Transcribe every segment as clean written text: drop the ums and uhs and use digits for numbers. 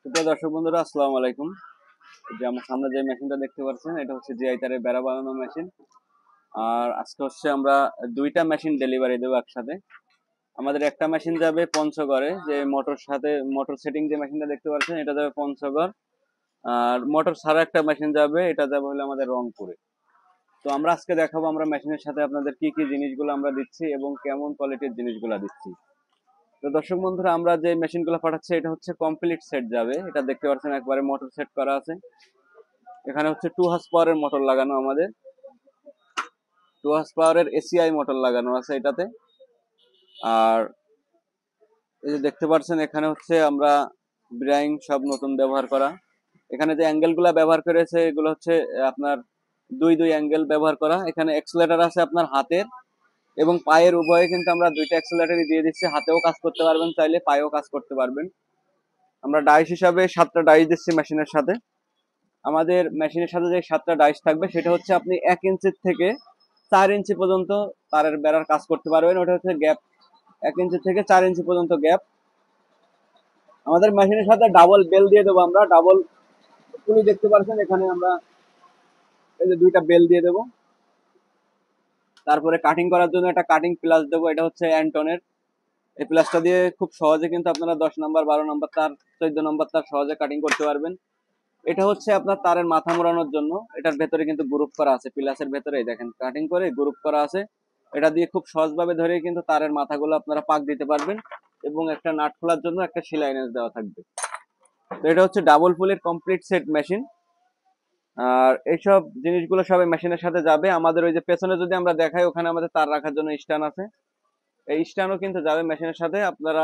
সুপ্রিয় দর্শক বন্ধুরা, আসসালামু আলাইকুম। যে আমার সামনে যে মেশিনটা দেখতে পাচ্ছেন, এটা হচ্ছে জিআই তারের বেড়া বানানো মেশিন। আর আজকে হচ্ছে আমরা দুইটা মেশিন ডেলিভারি দেবো একসাথে। আমাদের একটা মেশিন যাবে পঞ্চগড়ে, যে মোটর সাথে মোটর সেটিং যে মেশিনটা দেখতে পাচ্ছেন, এটা যাবে পঞ্চগড়। আর মোটর ছাড়া একটা মেশিন যাবে, এটা যাবে হলো আমাদের রংপুরে। তো আমরা আজকে দেখাবো আমরা মেশিনের সাথে আপনাদের কি কি জিনিসগুলো আমরা দিচ্ছি এবং কেমন কোয়ালিটির জিনিসগুলো দিচ্ছি। তো দর্শক বন্ধুরা, আমরা যে মেশিনগুলো পাঠাচ্ছি এটা হচ্ছে কমপ্লিট সেট যাবে। এটা দেখতে পাচ্ছেন একবারে মোটর সেট করা আছে। এখানে হচ্ছে 2 হর্স পাওয়ারের মোটর লাগানো, আমাদের 2 হর্স পাওয়ারের এসিআই মোটর লাগানো আছে এটাতে। আর এই যে দেখতে পাচ্ছেন, এখানে হচ্ছে আমরা ব্রাইং সব নতুন ব্যবহার করা। এখানে যে অ্যাঙ্গেল গুলা ব্যবহার করেছে এগুলো হচ্ছে আপনার দুই দুই অ্যাঙ্গেল ব্যবহার করা। এখানে এক্সেলেটার আছে আপনার হাতের এবং পায়ের উভয়ে, কিন্তু আমরা দুইটা এক্সেলেটারই দিয়ে দিচ্ছি। হাতেও কাজ করতে পারবেন, চাইলে পায়েও কাজ করতে পারবেন। আমরা ডাইস হিসাবে 7টা ডাইস দিচ্ছি মেশিনের সাথে। আমাদের মেশিনের সাথে যে 7টা ডাইস থাকবে, সেটা হচ্ছে আপনি 1 ইঞ্চির থেকে 4 ইঞ্চি পর্যন্ত তারের বেড়ার কাজ করতে পারবেন। ওটা হচ্ছে গ্যাপ, 1 ইঞ্চি থেকে 4 ইঞ্চি পর্যন্ত গ্যাপ। আমাদের মেশিনের সাথে ডাবল বেল দিয়ে দেবো আমরা। ডাবল পুলি দেখতে পাচ্ছেন এখানে আমরা এই যে দুইটা বেল দিয়ে দেবো। তারপরে কাটিং করার জন্য একটা কাটিং প্লাস দেবো, এটা হচ্ছে অ্যান্টনের। এই প্লাসটা দিয়ে খুব সহজে কিন্তু আপনারা 10 নম্বর, 12 নম্বর তার, 14 নম্বর তার সহজে কাটিং করতে পারবেন। এটা হচ্ছে আপনার তারের মাথা মোড়ানোর জন্য। এটার ভেতরে কিন্তু গ্রুপ করা আছে, প্লাসের ভেতরে দেখেন কাটিং করে গ্রুপ করা আছে। এটা দিয়ে খুব সহজভাবে ধরে কিন্তু তারের মাথাগুলো আপনারা পাক দিতে পারবেন, এবং একটা নাট খোলার জন্য একটা সেলাই নেস দেওয়া থাকবে। তো এটা হচ্ছে ডাবল ফুলের কমপ্লিট সেট মেশিন। আর এইসব জিনিসগুলো সবাই মেশিনের সাথে যাবে। আমাদের ওই যে পেছনে যদি আমরা দেখাই, ওখানে আমাদের তার রাখার জন্য স্ট্যান্ড আছে। এই স্ট্যান্ডও কিন্তু যাবে মেশিনের সাথে। আপনারা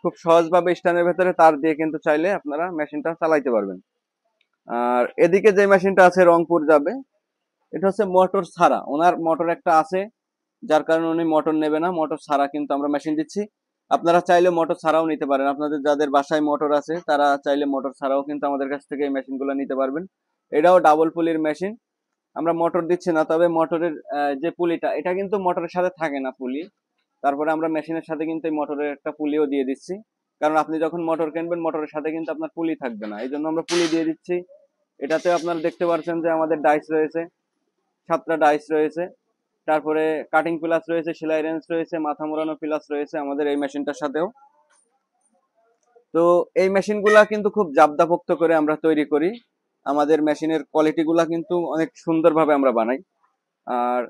খুব সহজভাবে স্ট্যান্ডের ভেতরে তার দিয়ে কিন্তু চাইলে আপনারা মেশিনটা চালাইতে পারবেন। আর এদিকে যে মেশিনটা আছে রংপুর যাবে, এটা হচ্ছে মোটর ছাড়া। ওনার মোটর একটা আছে, যার কারণে উনি মোটর নেবে না। মোটর ছাড়া কিন্তু আমরা মেশিন দিচ্ছি। আপনারা চাইলে মোটর ছাড়াও নিতে পারেন। আপনাদের যাদের বাসায় মোটর আছে তারা চাইলে মোটর ছাড়াও কিন্তু আমাদের কাছ থেকে এই মেশিনগুলো নিতে পারবেন। এটাও ডাবল পুলির মেশিন। আমরা মোটর দিচ্ছি না, তবে মোটরের যে পুলিটা, এটা কিন্তু মোটরের সাথে থাকে না পুলি। তারপরে আমরা মেশিনের সাথে কিন্তু এই মোটরের একটা পুলিও দিয়ে দিচ্ছি। কারণ আপনি যখন মোটর কিনবেন, মোটরের সাথে কিন্তু আপনার পুলি থাকবে না, এই জন্য আমরা পুলি দিয়ে দিচ্ছি। এটাতে আপনারা দেখতে পাচ্ছেন যে আমাদের ডাইস রয়েছে, 7টা ডাইস রয়েছে। তারপরে কাটিং প্লাস রয়েছে, সেলাই রেঞ্জ রয়েছে, মাথা মোড়ানো প্লাস রয়েছে আমাদের এই মেশিনটার সাথেও। তো এই মেশিনগুলা কিন্তু খুব জাবদাপোক্ত করে আমরা তৈরি করি। আমাদের মেশিনের কোয়ালিটি গুলা কিন্তু অনেক সুন্দরভাবে আমরা বানাই। আর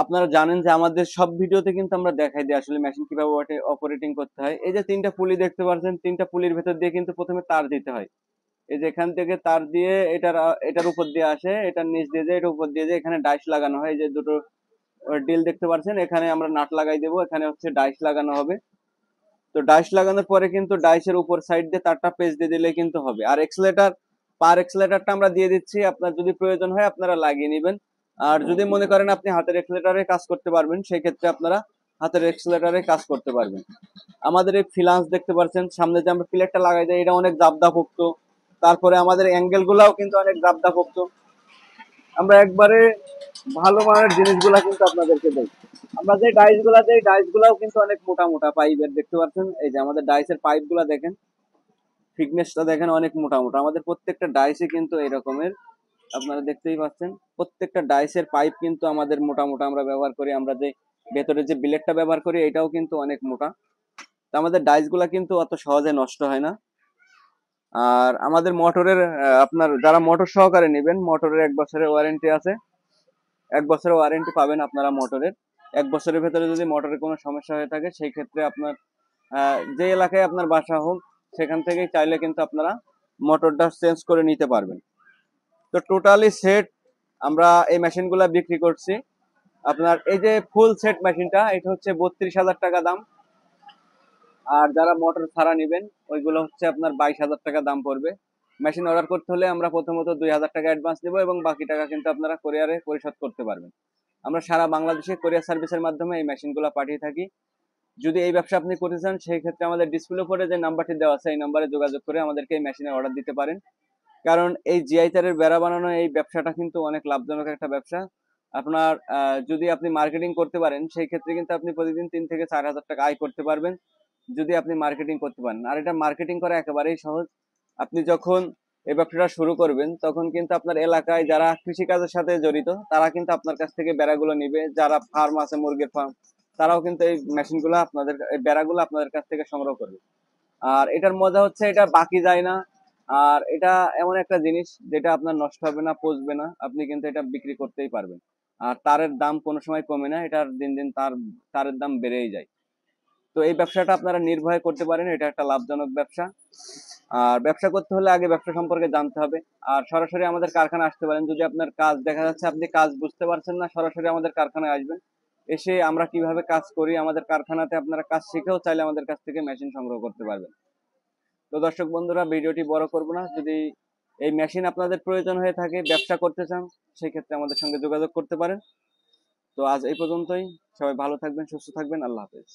আপনারা জানেন যে আমাদের সব ভিডিওতে কিন্তু আমরা দেখাই দিই আসলে মেশিন কিভাবে অপারেটিং করতে হয়। এই যে 3টা পুলি দেখতে পাচ্ছেন, 3টা পুলির ভেতর দিয়ে কিন্তু প্রথমে তার দিতে হয়। এই যে এখান থেকে তার দিয়ে এটার উপর দিয়ে আসে, এটার নিচ দিয়ে যায়, এটার উপর দিয়ে যায়, এখানে ডাইস লাগানো হয়। এই যে দুটো ডিল দেখতে পাচ্ছেন, এখানে আমরা নাট লাগাই দেবো, এখানে হচ্ছে ডাইস লাগানো হবে। তো ডাইস লাগানোর পরে কিন্তু ডাইসের উপর সাইড দিয়ে তারটা পেঁচ দিয়ে দিলে কিন্তু হবে। আর এক্সেলেটার, পার এক্সেলেটারটা আমরা দিয়ে দিচ্ছি। আপনার যদি প্রয়োজন হয় আপনারা লাগিয়ে নেবেন। আর যদি মনে করেন আপনি হাতের এক্সেলেটারে কাজ করতে পারবেন, সেই ক্ষেত্রে আপনারা হাতের এক্সেলেটারে কাজ করতে পারবেন। আমাদের এই ফিলান্স দেখতে পাচ্ছেন, সামনে যে আমরা প্লেটটা লাগাই দেয়, এটা অনেক জাবদাপোক্ত। তারপরে আমাদের অ্যাঙ্গেল গুলাও কিন্তু অনেক জাবদাপোক্ত। আমরা একবারে ভালো মানের জিনিসগুলা কিন্তু আপনাদেরকে দেই। আমরা যে ডাইস গুলা দেই, ডাইস গুলাও কিন্তু অনেক মোটা মোটা পাইপের দেখতে পাচ্ছেন। এই যে আমাদের ডাইসের পাইপ গুলা দেখেন, থিকনেসটা দেখেন, অনেক মোটা মোটা। আমাদের প্রত্যেকটা ডাইসে কিন্তু এই রকমের, আপনারা দেখতেই পাচ্ছেন প্রত্যেকটা ডাইসের পাইপ কিন্তু আমাদের মোটা মোটা আমরা ব্যবহার করি। আমরা যে ভেতরে যে বিলেটটা ব্যবহার করি, এটাও কিন্তু অনেক মোটা। তো আমাদের ডাইস গুলা কিন্তু অত সহজে নষ্ট হয় না। আর আমাদের মোটরের আপনার যারা মোটর সহকারে নেবেন, মোটরের 1 বছরের ওয়ারেন্টি আছে। 1 বছরের ওয়ারেন্টি পাবেন আপনারা মোটরের। 1 বছরের ভেতরে যদি মোটরের কোনো সমস্যা হয়ে থাকে, সেই ক্ষেত্রে আপনার যে এলাকায় আপনার বাসা হোক, সেখান থেকেই চাইলে কিন্তু আপনারা মোটরটা চেঞ্জ করে নিতে পারবেন। তো টোটালি সেট আমরা এই মেশিনগুলা বিক্রি করছি। আপনার এই যে ফুল সেট মেশিনটা, এটা হচ্ছে 32,000 টাকা দাম। আর যারা মোটর ছাড়া নেবেন, ওইগুলো হচ্ছে আপনার 22,000 টাকা দাম পড়বে। মেশিন অর্ডার করতে হলে আমরা প্রথমত 2,000 টাকা অ্যাডভান্স দেবো, এবং বাকি টাকা কিন্তু আপনারা কোরিয়ারে পরিশোধ করতে পারবেন। আমরা সারা বাংলাদেশে কোরিয়ার সার্ভিসের মাধ্যমে এই মেশিনগুলো পাঠিয়ে থাকি। যদি এই ব্যবসা আপনি করতে চান, সেই ক্ষেত্রে আমাদের ডিসপ্লে উপরে যে নাম্বারটি দেওয়া আছে, এই নাম্বারে যোগাযোগ করে আমাদেরকে এই মেশিনের অর্ডার দিতে পারেন। কারণ এই জিআই তারের বেড়া বানানো এই ব্যবসাটা কিন্তু অনেক লাভজনক একটা ব্যবসা। আপনার যদি আপনি মার্কেটিং করতে পারেন, সেই ক্ষেত্রে কিন্তু আপনি প্রতিদিন 3 থেকে 4 হাজার টাকা আয় করতে পারবেন। যদি আপনি মার্কেটিং করতে পারেন। আর এটা মার্কেটিং করা একেবারেই সহজ। আপনি যখন এই ব্যবসাটা শুরু করবেন তখন কিন্তু আপনার এলাকায় যারা কৃষিকাজের সাথে জড়িত তারা কিন্তু আপনার কাছ থেকে বেড়াগুলো নিবে, যারা ফার্ম আছে মুরগির ফার্ম তারাও কিন্তু এই মেশিনগুলো আপনাদের, এই বেড়াগুলো আপনাদের কাছ থেকে সংগ্রহ করবে। আর এটার মজা হচ্ছে এটা বাকি যায় না। আর এটা এমন একটা জিনিস যেটা আপনার নষ্ট হবে না, পচবে না, আপনি কিন্তু এটা বিক্রি করতেই পারবেন। আর তারের দাম কোনো সময় কমে না, এটার দিন দিন তারের দাম বেড়েই যায়। তো এই ব্যবসাটা আপনারা নির্ভয়ে করতে পারেন, এটা একটা লাভজনক ব্যবসা। আর ব্যবসা করতে হলে আগে ব্যবসা সম্পর্কে জানতে হবে। আর সরাসরি আমাদের কারখানা আসতে পারেন, যদি আপনার কাজ দেখা যাচ্ছে আপনি কাজ বুঝতে পারছেন না, সরাসরি আমাদের কারখানায় আসবেন। এসে আমরা কিভাবে কাজ করি আমাদের কারখানাতে আপনারা কাজ শিখেও চাইলে আমাদের কাছ থেকে মেশিন সংগ্রহ করতে পারবেন। তো দর্শক বন্ধুরা, ভিডিওটি বড় করব না, যদি এই মেশিন আপনাদের প্রয়োজন হয়ে থাকে, ব্যবসা করতে চান, সেই ক্ষেত্রে আমাদের সঙ্গে যোগাযোগ করতে পারেন। তো আজ এই পর্যন্তই। সবাই ভালো থাকবেন, সুস্থ থাকবেন। আল্লাহ হাফেজ।